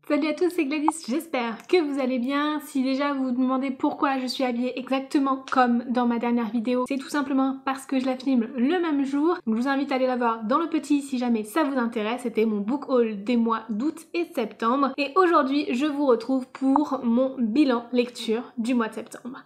Salut à tous, c'est Gladys, j'espère que vous allez bien. Si déjà vous vous demandez pourquoi je suis habillée exactement comme dans ma dernière vidéo, c'est tout simplement parce que je la filme le même jour. Donc je vous invite à aller la voir dans le petit si jamais ça vous intéresse. C'était mon book haul des mois d'août et septembre. Et aujourd'hui, je vous retrouve pour mon bilan lecture du mois de septembre.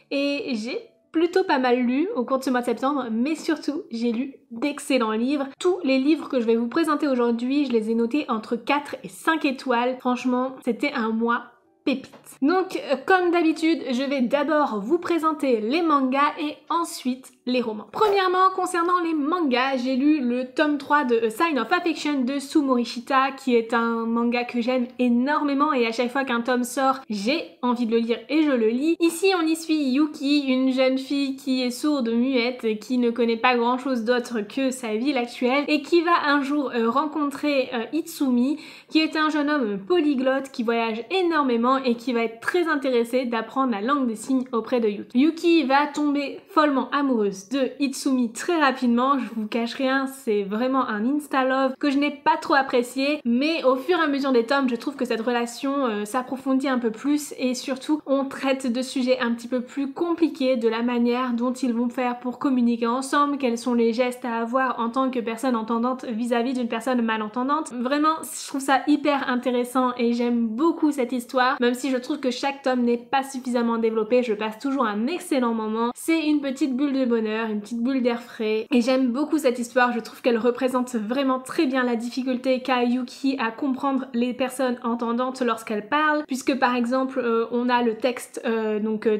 Et j'ai plutôt pas mal lu au cours de ce mois de septembre, mais surtout, j'ai lu d'excellents livres. Tous les livres que je vais vous présenter aujourd'hui, je les ai notés entre 4 et 5 étoiles. Franchement, c'était un mois pépite. Donc, comme d'habitude, je vais d'abord vous présenter les mangas et ensuite les romans. Premièrement, concernant les mangas, j'ai lu le tome 3 de A Sign of Affection de Sue Morishita, qui est un manga que j'aime énormément et à chaque fois qu'un tome sort, j'ai envie de le lire et je le lis. Ici, on y suit Yuki, une jeune fille qui est sourde, muette, qui ne connaît pas grand chose d'autre que sa ville actuelle et qui va un jour rencontrer Itsumi, qui est un jeune homme polyglotte qui voyage énormément et qui va être très intéressé d'apprendre la langue des signes auprès de Yuki. Yuki va tomber follement amoureuse de Itsumi très rapidement, je vous cache rien, c'est vraiment un insta-love que je n'ai pas trop apprécié, mais au fur et à mesure des tomes, je trouve que cette relation s'approfondit un peu plus et surtout on traite de sujets un petit peu plus compliqués, de la manière dont ils vont faire pour communiquer ensemble, quels sont les gestes à avoir en tant que personne entendante vis-à-vis d'une personne malentendante. Vraiment, je trouve ça hyper intéressant et j'aime beaucoup cette histoire, même si je trouve que chaque tome n'est pas suffisamment développé, je passe toujours un excellent moment. C'est une petite bulle de bonheur, une petite bulle d'air frais et j'aime beaucoup cette histoire, je trouve qu'elle représente vraiment très bien la difficulté qu'a Yuki à comprendre les personnes entendantes lorsqu'elles parlent, puisque par exemple on a le texte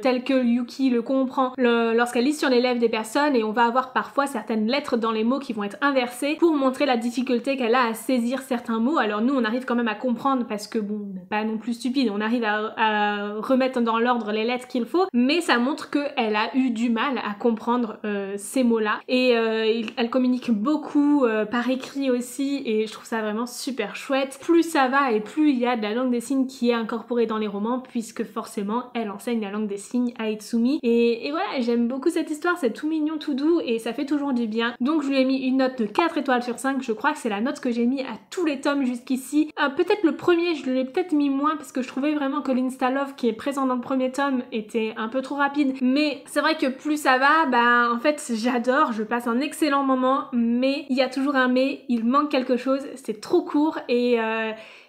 tel que Yuki le comprend lorsqu'elle lit sur les lèvres des personnes et on va avoir parfois certaines lettres dans les mots qui vont être inversées pour montrer la difficulté qu'elle a à saisir certains mots. Alors nous on arrive quand même à comprendre parce que bon, on n'est pas non plus stupide, on arrive à remettre dans l'ordre les lettres qu'il faut, mais ça montre qu'elle a eu du mal à comprendre ces mots-là et elle communique beaucoup par écrit aussi et je trouve ça vraiment super chouette. Plus ça va et plus il y a de la langue des signes qui est incorporée dans les romans puisque forcément elle enseigne la langue des signes à Itsumi et voilà, j'aime beaucoup cette histoire, c'est tout mignon, tout doux et ça fait toujours du bien. Donc je lui ai mis une note de 4 étoiles sur 5, je crois que c'est la note que j'ai mis à tous les tomes jusqu'ici. Peut-être le premier, je l'ai peut-être mis moins parce que je trouvais vraiment que l'insta-love qui est présent dans le premier tome était un peu trop rapide, mais c'est vrai que plus ça va, en fait j'adore, je passe un excellent moment, mais il y a toujours un mais, il manque quelque chose, c'est trop court et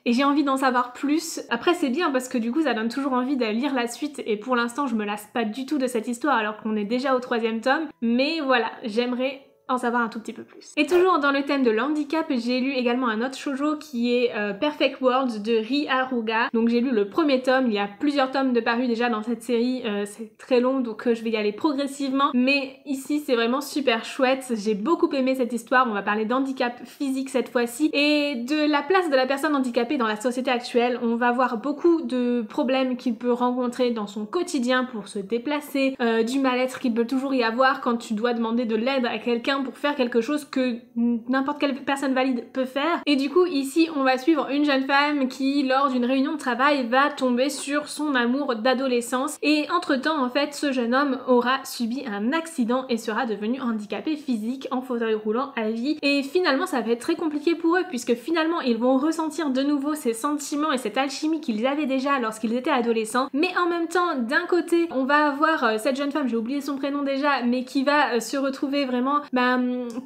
j'ai envie d'en savoir plus. Après c'est bien parce que du coup ça donne toujours envie de lire la suite et pour l'instant je me lasse pas du tout de cette histoire alors qu'on est déjà au 3e tome, mais voilà, j'aimerais en savoir un tout petit peu plus. Et toujours dans le thème de l'handicap, j'ai lu également un autre shoujo qui est Perfect World de Ri Haruga. Donc j'ai lu le premier tome, il y a plusieurs tomes de parus déjà dans cette série, c'est très long donc je vais y aller progressivement, mais ici c'est vraiment super chouette, j'ai beaucoup aimé cette histoire, on va parler d'handicap physique cette fois-ci et de la place de la personne handicapée dans la société actuelle. On va voir beaucoup de problèmes qu'il peut rencontrer dans son quotidien pour se déplacer, du mal-être qu'il peut toujours y avoir quand tu dois demander de l'aide à quelqu'un pour faire quelque chose que n'importe quelle personne valide peut faire. Et du coup ici on va suivre une jeune femme qui lors d'une réunion de travail va tomber sur son amour d'adolescence et entre temps en fait ce jeune homme aura subi un accident et sera devenu handicapé physique en fauteuil roulant à vie et finalement ça va être très compliqué pour eux puisque finalement ils vont ressentir de nouveau ces sentiments et cette alchimie qu'ils avaient déjà lorsqu'ils étaient adolescents, mais en même temps d'un côté on va avoir cette jeune femme, j'ai oublié son prénom déjà, mais qui va se retrouver vraiment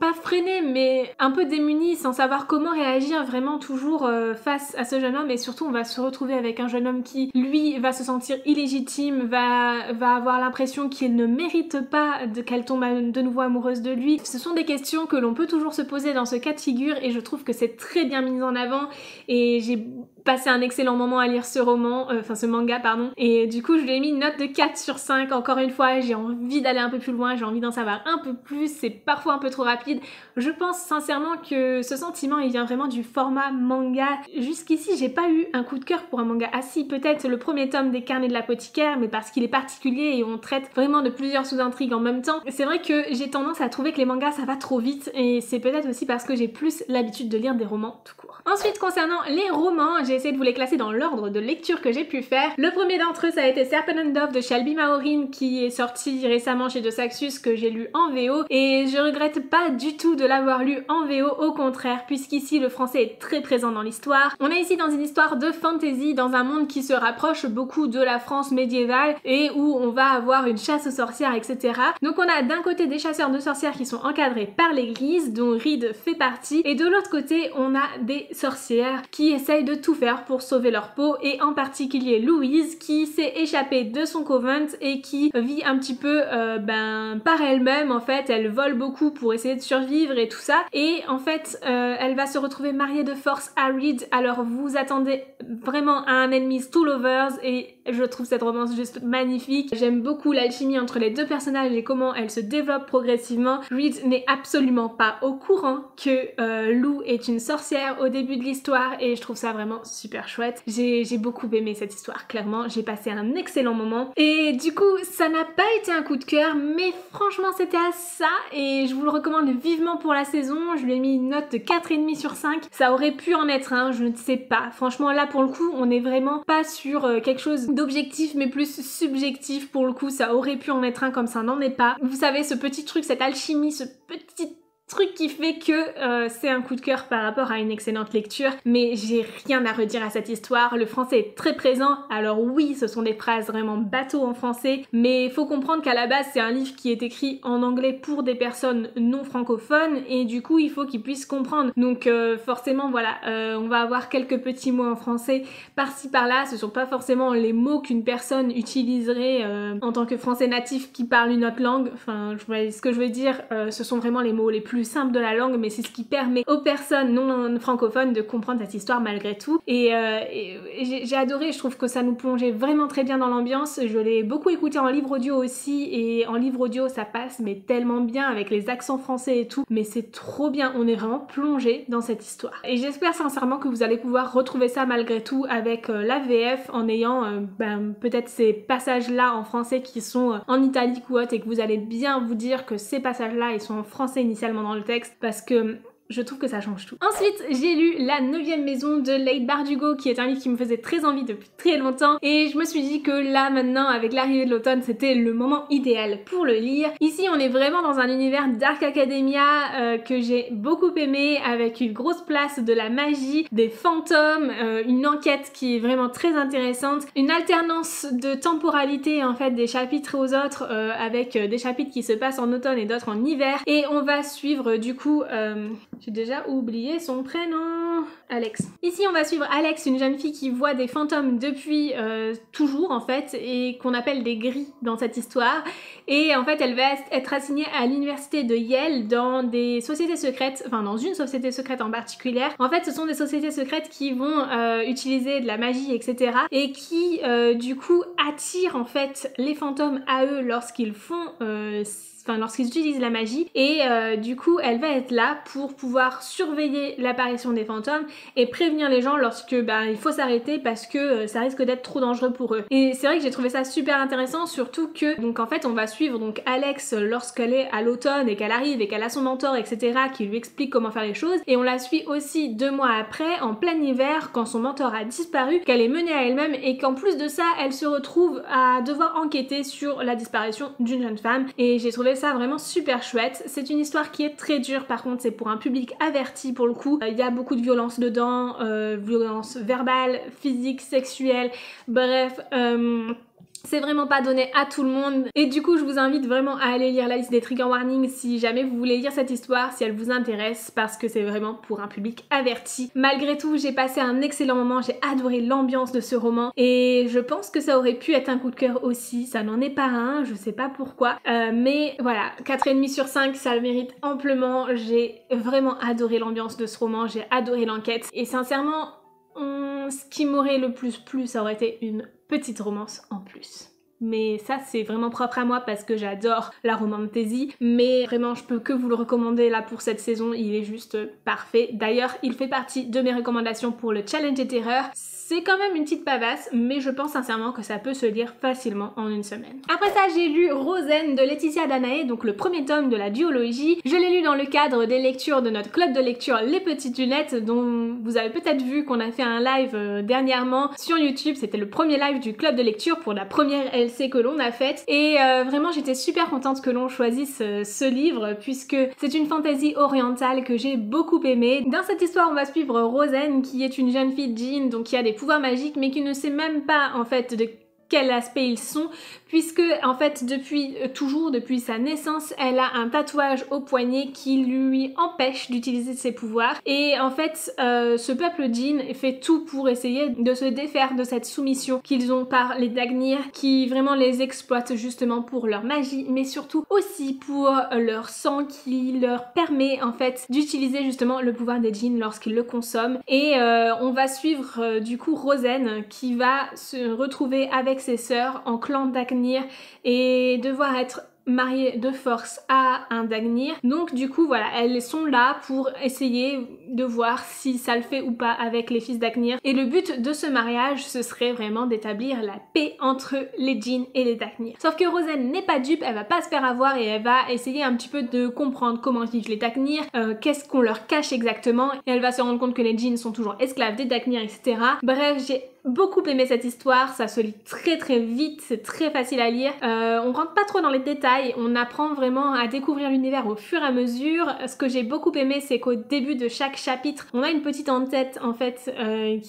pas freinée mais un peu démunie sans savoir comment réagir vraiment toujours face à ce jeune homme et surtout on va se retrouver avec un jeune homme qui lui va se sentir illégitime, va avoir l'impression qu'il ne mérite pas qu'elle tombe de nouveau amoureuse de lui. Ce sont des questions que l'on peut toujours se poser dans ce cas de figure et je trouve que c'est très bien mis en avant et j'ai passé un excellent moment à lire ce manga pardon, et du coup je lui ai mis une note de 4 sur 5, encore une fois j'ai envie d'aller un peu plus loin, j'ai envie d'en savoir un peu plus, c'est parfois un peu trop rapide. Je pense sincèrement que ce sentiment il vient vraiment du format manga. Jusqu'ici j'ai pas eu un coup de cœur pour un manga. Ah si, peut-être le premier tome des Carnets de l'apothicaire, mais parce qu'il est particulier et on traite vraiment de plusieurs sous-intrigues en même temps. C'est vrai que j'ai tendance à trouver que les mangas ça va trop vite et c'est peut-être aussi parce que j'ai plus l'habitude de lire des romans tout court. Ensuite concernant les romans, j'ai essayé de vous les classer dans l'ordre de lecture que j'ai pu faire. Le premier d'entre eux ça a été Serpent and Dove de Shelby Maureen qui est sorti récemment chez De Saxus, que j'ai lu en VO et je regrette regrette pas du tout de l'avoir lu en VO, au contraire, puisqu'ici le français est très présent dans l'histoire. On est ici dans une histoire de fantasy, dans un monde qui se rapproche beaucoup de la France médiévale et où on va avoir une chasse aux sorcières, etc. Donc on a d'un côté des chasseurs de sorcières qui sont encadrés par l'église, dont Reed fait partie, et de l'autre côté on a des sorcières qui essayent de tout faire pour sauver leur peau, et en particulier Louise qui s'est échappée de son convent et qui vit un petit peu par elle-même. En fait elle vole beaucoup pour essayer de survivre et tout ça, et en fait elle va se retrouver mariée de force à Reed. Alors vous attendez vraiment à un enemies to lovers, et je trouve cette romance juste magnifique. J'aime beaucoup l'alchimie entre les deux personnages et comment elle se développe progressivement. Reed n'est absolument pas au courant que Lou est une sorcière au début de l'histoire, et je trouve ça vraiment super chouette. J'ai beaucoup aimé cette histoire, clairement. J'ai passé un excellent moment, et du coup ça n'a pas été un coup de cœur, mais franchement c'était à ça, et je vous le recommande vivement pour la saison. Je lui ai mis une note de 4,5 sur 5. Ça aurait pu en être un, je ne sais pas. Franchement là pour le coup on est vraiment pas sur quelque chose d'objectif mais plus subjectif. Pour le coup ça aurait pu en être un, comme ça n'en est pas. Vous savez, ce petit truc, cette alchimie, ce petit truc qui fait que c'est un coup de cœur par rapport à une excellente lecture, mais j'ai rien à redire à cette histoire. Le français est très présent, alors oui ce sont des phrases vraiment bateau en français, mais il faut comprendre qu'à la base c'est un livre qui est écrit en anglais pour des personnes non francophones, et du coup il faut qu'ils puissent comprendre. Donc forcément voilà, on va avoir quelques petits mots en français par-ci par-là. Ce sont pas forcément les mots qu'une personne utiliserait en tant que français natif qui parle une autre langue. Enfin, ce que je veux dire, ce sont vraiment les mots les plus simple de la langue, mais c'est ce qui permet aux personnes non francophones de comprendre cette histoire malgré tout. Et j'ai adoré, je trouve que ça nous plongeait vraiment très bien dans l'ambiance. Je l'ai beaucoup écouté en livre audio aussi, et en livre audio ça passe mais tellement bien avec les accents français et tout, mais c'est trop bien, on est vraiment plongé dans cette histoire. Et j'espère sincèrement que vous allez pouvoir retrouver ça malgré tout avec la VF, en ayant peut-être ces passages là en français qui sont en italique ou autre, et que vous allez bien vous dire que ces passages là ils sont en français initialement dans le texte, parce que je trouve que ça change tout. Ensuite, j'ai lu La 9e maison de Leigh Bardugo, qui est un livre qui me faisait très envie depuis très longtemps, et je me suis dit que là maintenant avec l'arrivée de l'automne c'était le moment idéal pour le lire. Ici on est vraiment dans un univers Dark Academia que j'ai beaucoup aimé, avec une grosse place de la magie, des fantômes, une enquête qui est vraiment très intéressante, une alternance de temporalité en fait des chapitres aux autres, avec des chapitres qui se passent en automne et d'autres en hiver, et on va suivre du coup j'ai déjà oublié son prénom. Alex. Ici on va suivre Alex, une jeune fille qui voit des fantômes depuis toujours en fait, et qu'on appelle des gris dans cette histoire, et en fait elle va être assignée à l'université de Yale dans des sociétés secrètes, enfin dans une société secrète en particulier. En fait ce sont des sociétés secrètes qui vont utiliser de la magie, etc., et qui du coup attirent en fait les fantômes à eux lorsqu'ils font lorsqu'ils utilisent la magie, et du coup elle va être là pour pouvoir surveiller l'apparition des fantômes et prévenir les gens lorsque il faut s'arrêter parce que ça risque d'être trop dangereux pour eux. Et c'est vrai que j'ai trouvé ça super intéressant, surtout que donc en fait on va suivre donc Alex lorsqu'elle est à l'automne et qu'elle arrive et qu'elle a son mentor, etc., qui lui explique comment faire les choses, et on la suit aussi 2 mois après en plein hiver quand son mentor a disparu, qu'elle est menée à elle-même, et qu'en plus de ça elle se retrouve à devoir enquêter sur la disparition d'une jeune femme, et j'ai trouvé ça vraiment super chouette. C'est une histoire qui est très dure, par contre c'est pour un public averti pour le coup. Il y a beaucoup de violence dedans, violence verbale, physique, sexuelle, bref c'est vraiment pas donné à tout le monde, et du coup je vous invite vraiment à aller lire la liste des trigger warnings si jamais vous voulez lire cette histoire, si elle vous intéresse, parce que c'est vraiment pour un public averti. Malgré tout j'ai passé un excellent moment, j'ai adoré l'ambiance de ce roman, et je pense que ça aurait pu être un coup de cœur aussi. Ça n'en est pas un, je sais pas pourquoi, mais voilà, 4,5 sur 5 ça le mérite amplement. J'ai vraiment adoré l'ambiance de ce roman, j'ai adoré l'enquête, et sincèrement ce qui m'aurait le plus plu ça aurait été une petite romance en plus. Mais ça c'est vraiment propre à moi parce que j'adore la romantasy, mais vraiment je peux que vous le recommander là pour cette saison, il est juste parfait. D'ailleurs il fait partie de mes recommandations pour le challenge des terreurs. c'est quand même une petite pavasse, mais je pense sincèrement que ça peut se lire facilement en une semaine. Après ça, j'ai lu Rosen de Laetitia Danae, donc le premier tome de la duologie. Je l'ai lu dans le cadre des lectures de notre club de lecture Les Petites Lunettes, dont vous avez peut-être vu qu'on a fait un live dernièrement sur YouTube. C'était le premier live du club de lecture pour la première LC que l'on a faite. Et vraiment, j'étais super contente que l'on choisisse ce livre, puisque c'est une fantasy orientale que j'ai beaucoup aimée. Dans cette histoire, on va suivre Rosen, qui est une jeune fille djinn, donc qui a des pouvoirs magiques, mais qui ne sait même pas en fait de quel aspect ils sont, puisque en fait depuis sa naissance, elle a un tatouage au poignet qui lui empêche d'utiliser ses pouvoirs. Et en fait ce peuple djinn fait tout pour essayer de se défaire de cette soumission qu'ils ont par les Dagnir, qui vraiment les exploitent justement pour leur magie, mais surtout aussi pour leur sang qui leur permet en fait d'utiliser justement le pouvoir des djinns lorsqu'ils le consomment. Et on va suivre du coup Rosen, qui va se retrouver avec ses sœurs en clan Dagnir et devoir être mariée de force à un Dagnir. Donc du coup voilà, elles sont là pour essayer de voir si ça le fait ou pas avec les fils Dagnir. Et le but de ce mariage, ce serait vraiment d'établir la paix entre les djinns et les Dagnir. Sauf que Rosen n'est pas dupe, elle va pas se faire avoir et elle va essayer un petit peu de comprendre comment vivent les Dagnir, qu'est-ce qu'on leur cache exactement, et elle va se rendre compte que les djinns sont toujours esclaves des Dagnir, etc. Bref, j'ai beaucoup aimé cette histoire, ça se lit très vite, c'est très facile à lire. On rentre pas trop dans les détails, on apprend vraiment à découvrir l'univers au fur et à mesure. Ce que j'ai beaucoup aimé, c'est qu'au début de chaque chapitre, on a une petite en-tête en fait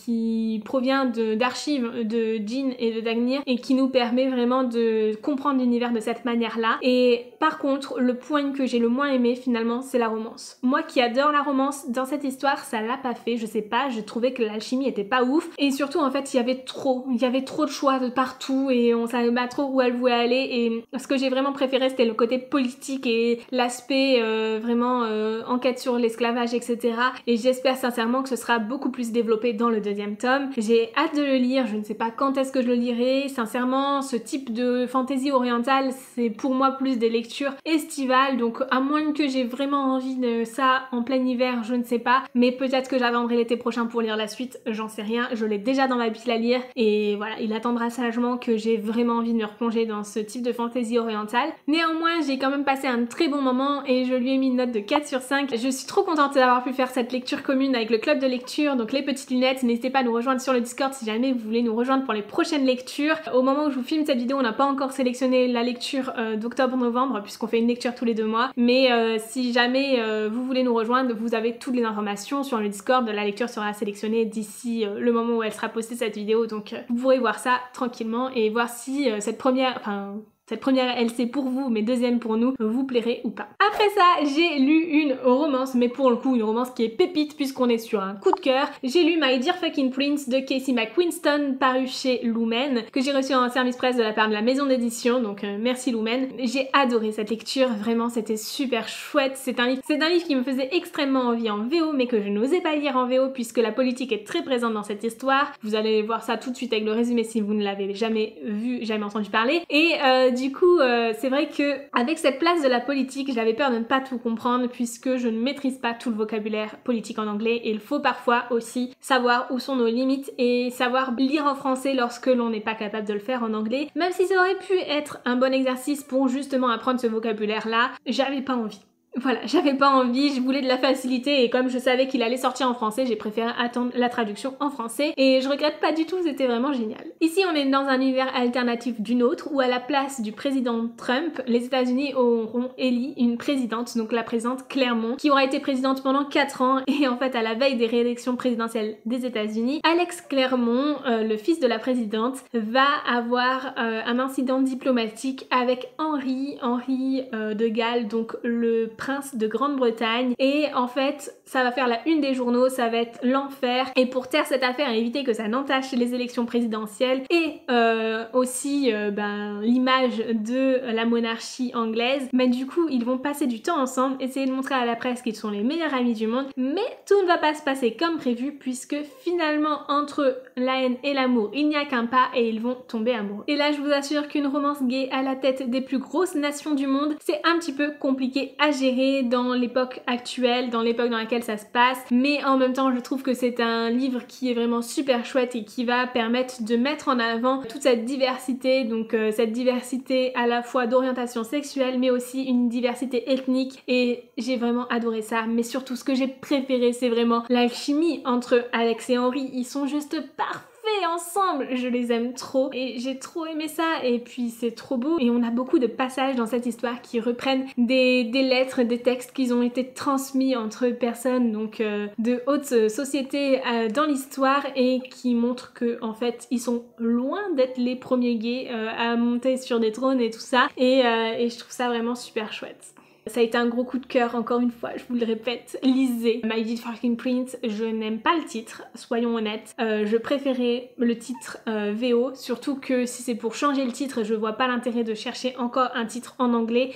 qui provient d'archives de djinns et de Dagnir et qui nous permet vraiment de comprendre l'univers de cette manière-là. Et par contre, le point que j'ai le moins aimé finalement, c'est la romance. Moi qui adore la romance, dans cette histoire, ça l'a pas fait, je sais pas, je trouvais que l'alchimie était pas ouf. Et surtout en fait, il y avait trop de choix de partout et on savait pas trop où elle voulait aller. Et ce que j'ai vraiment préféré, c'était le côté politique et l'aspect vraiment enquête sur l'esclavage, etc. Et j'espère sincèrement que ce sera beaucoup plus développé dans le deuxième tome. J'ai hâte de le lire, je ne sais pas quand est-ce que je le lirai. Sincèrement, ce type de fantasy orientale, c'est pour moi plus des lectures estivales, donc à moins que j'ai vraiment envie de ça en plein hiver, je ne sais pas. Mais peut-être que j'attendrai l'été prochain pour lire la suite, j'en sais rien. Je l'ai déjà dans ma pile à lire et voilà, il attendra sagement que j'ai vraiment envie de me replonger dans ce type de fantasy orientale. Néanmoins, j'ai quand même passé un très bon moment et je lui ai mis une note de 4 sur 5. Je suis trop contente d'avoir pu faire cette lecture commune avec le club de lecture, donc les petites lunettes. N'hésitez pas à nous rejoindre sur le Discord si jamais vous voulez nous rejoindre pour les prochaines lectures. Au moment où je vous filme cette vidéo, on n'a pas encore sélectionné la lecture d'octobre-novembre puisqu'on fait une lecture tous les 2 mois, mais si jamais vous voulez nous rejoindre, vous avez toutes les informations sur le Discord. La lecture sera sélectionnée d'ici le moment où elle sera postée cette vidéo, donc vous pourrez voir ça tranquillement et voir si cette première LC pour vous, mais deuxième pour nous, vous plairait ou pas. Après ça, j'ai lu une romance, mais pour le coup une romance qui est pépite puisqu'on est sur un coup de cœur. J'ai lu My Dear Fucking Prince de Casey McQuiston, paru chez Lumen, que j'ai reçu en service presse de la part de la maison d'édition, donc merci Lumen. J'ai adoré cette lecture, vraiment c'était super chouette. C'est un livre qui me faisait extrêmement envie en VO, mais que je n'osais pas lire en VO puisque la politique est très présente dans cette histoire. Vous allez voir ça tout de suite avec le résumé si vous ne l'avez jamais vu, jamais entendu parler. Et du coup, c'est vrai que avec cette place de la politique, j'avais peur de ne pas tout comprendre puisque je ne maîtrise pas tout le vocabulaire politique en anglais et il faut parfois aussi savoir où sont nos limites et savoir lire en français lorsque l'on n'est pas capable de le faire en anglais. Même si ça aurait pu être un bon exercice pour justement apprendre ce vocabulaire-là, j'avais pas envie. Voilà, j'avais pas envie, je voulais de la facilité et comme je savais qu'il allait sortir en français, j'ai préféré attendre la traduction en français et je regrette pas du tout, c'était vraiment génial. Ici, on est dans un univers alternatif d'une autre où à la place du président Trump, les États-Unis auront élu une présidente, donc la présidente Claremont, qui aura été présidente pendant 4 ans et en fait à la veille des réélections présidentielles des États-Unis, Alex Claremont, le fils de la présidente, va avoir un incident diplomatique avec Henri de Galles, donc le prince de Grande-Bretagne, et en fait ça va faire la une des journaux, ça va être l'enfer, et pour taire cette affaire et éviter que ça n'entache les élections présidentielles et aussi l'image de la monarchie anglaise, mais du coup ils vont passer du temps ensemble, essayer de montrer à la presse qu'ils sont les meilleurs amis du monde, mais tout ne va pas se passer comme prévu puisque finalement entre la haine et l'amour il n'y a qu'un pas et ils vont tomber amoureux. Et là je vous assure qu'une romance gay à la tête des plus grosses nations du monde, c'est un petit peu compliqué à gérer exagéré dans l'époque actuelle, dans l'époque dans laquelle ça se passe, mais en même temps je trouve que c'est un livre qui est vraiment super chouette et qui va permettre de mettre en avant toute cette diversité, donc cette diversité à la fois d'orientation sexuelle mais aussi une diversité ethnique, et j'ai vraiment adoré ça. Mais surtout ce que j'ai préféré, c'est vraiment l'alchimie entre Alex et Henry. Ils sont juste parfaits ensemble, je les aime trop et j'ai trop aimé ça, et puis c'est trop beau. Et on a beaucoup de passages dans cette histoire qui reprennent des lettres, des textes qui ont été transmis entre personnes donc de haute société dans l'histoire, et qui montrent que en fait ils sont loin d'être les premiers gays à monter sur des trônes et tout ça, et je trouve ça vraiment super chouette. Ça a été un gros coup de cœur, encore une fois, je vous le répète, lisez My Dear Fucking Prince. Je n'aime pas le titre, soyons honnêtes. Je préférais le titre VO, surtout que si c'est pour changer le titre, je vois pas l'intérêt de chercher encore un titre en anglais.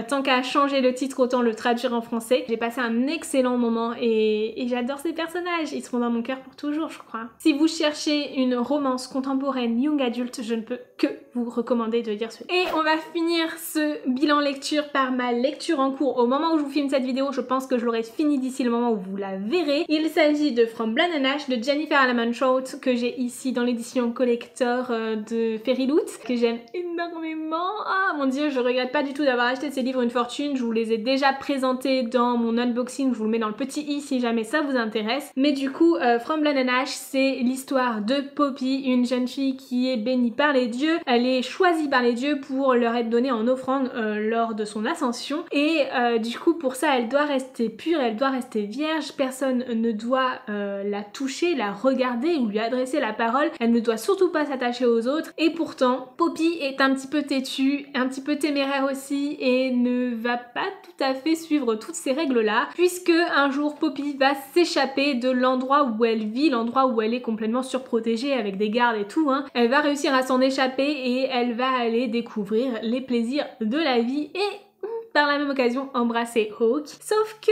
Tant qu'à changer le titre, autant le traduire en français. J'ai passé un excellent moment et j'adore ces personnages, ils seront dans mon cœur pour toujours, je crois. Si vous cherchez une romance contemporaine young adulte, je ne peux que vous recommander de lire celui-là. Et on va finir ce bilan lecture par ma lecture en cours. Au moment où je vous filme cette vidéo, je pense que je l'aurai fini d'ici le moment où vous la verrez. Il s'agit de From Blood and Ash de Jennifer Alaman Trout, que j'ai ici dans l'édition collector de Fairy Loot, que j'aime énormément. Ah mon dieu, je regrette pas du tout d'avoir acheté ces livres une fortune. Je vous les ai déjà présentés dans mon unboxing, je vous le mets dans le petit i si jamais ça vous intéresse. Mais du coup, From Blood and Ash, c'est l'histoire de Poppy, une jeune fille qui est bénie par les dieux. Elle est choisie par les dieux pour leur être donnée en offrande lors de son ascension, et du coup pour ça elle doit rester pure, elle doit rester vierge, personne ne doit la toucher, la regarder ou lui adresser la parole, elle ne doit surtout pas s'attacher aux autres. Et pourtant Poppy est un petit peu têtue, un petit peu téméraire aussi, et ne va pas tout à fait suivre toutes ces règles là, puisque un jour Poppy va s'échapper de l'endroit où elle vit, l'endroit où elle est complètement surprotégée avec des gardes et tout, hein. Elle va réussir à s'en échapper et elle va aller découvrir les plaisirs de la vie et par la même occasion embrasser Hawke. Sauf que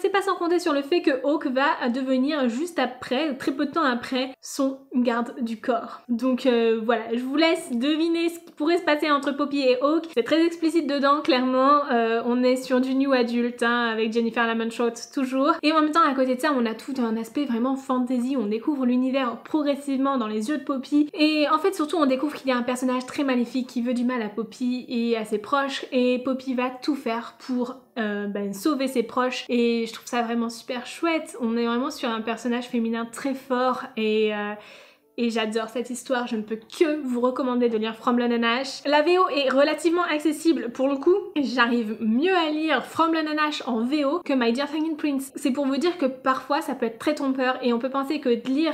c'est pas sans compter sur le fait que Hawke va devenir juste après, très peu de temps après, son garde du corps. Donc voilà, je vous laisse deviner ce qui pourrait se passer entre Poppy et Hawke. C'est très explicite dedans, clairement. On est sur du new adulte, hein, avec Jennifer Alaman Trout toujours. Et en même temps, à côté de ça, on a tout un aspect vraiment fantasy. On découvre l'univers progressivement dans les yeux de Poppy. Et en fait, surtout, on découvre qu'il y a un personnage très maléfique qui veut du mal à Poppy et à ses proches. Et Poppy va tout faire pour sauver ses proches, et je trouve ça vraiment super chouette. On est vraiment sur un personnage féminin très fort, et j'adore cette histoire. Je ne peux que vous recommander de lire From Blood and Ash. La VO est relativement accessible pour le coup. J'arrive mieux à lire From Blood and Ash en VO que My Dear Fucking Prince. C'est pour vous dire que parfois ça peut être très trompeur, et on peut penser que de lire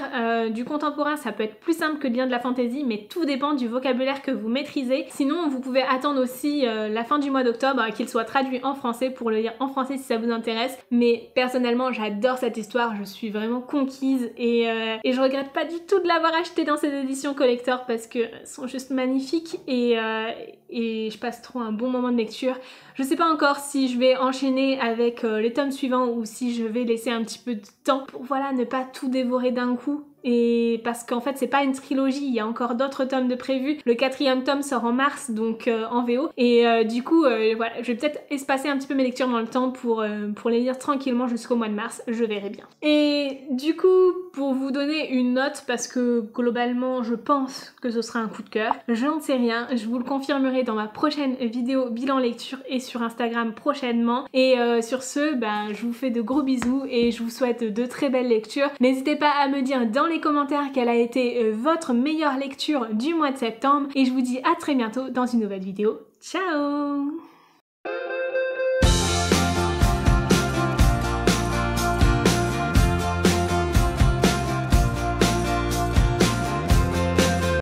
du contemporain ça peut être plus simple que de lire de la fantasy, mais tout dépend du vocabulaire que vous maîtrisez. Sinon vous pouvez attendre aussi la fin du mois d'octobre qu'il soit traduit en français pour le lire en français si ça vous intéresse. Mais personnellement j'adore cette histoire, je suis vraiment conquise, et je regrette pas du tout de l'avoir acheté dans ces éditions collector parce que sont juste magnifiques, et je passe trop un bon moment de lecture. Je sais pas encore si je vais enchaîner avec les tomes suivants ou si je vais laisser un petit peu de temps pour voilà ne pas tout dévorer d'un coup. Et parce qu'en fait c'est pas une trilogie, il y a encore d'autres tomes de prévus. Le 4e tome sort en mars, donc en VO, et du coup voilà, je vais peut-être espacer un petit peu mes lectures dans le temps pour les lire tranquillement jusqu'au mois de mars, je verrai bien. Et du coup, pour vous donner une note, parce que globalement je pense que ce sera un coup de cœur, je n'en sais rien, je vous le confirmerai dans ma prochaine vidéo bilan lecture et sur Instagram prochainement. Et sur ce, je vous fais de gros bisous et je vous souhaite de très belles lectures. N'hésitez pas à me dire dans les commentaires quelle a été votre meilleure lecture du mois de septembre, et je vous dis à très bientôt dans une nouvelle vidéo. Ciao!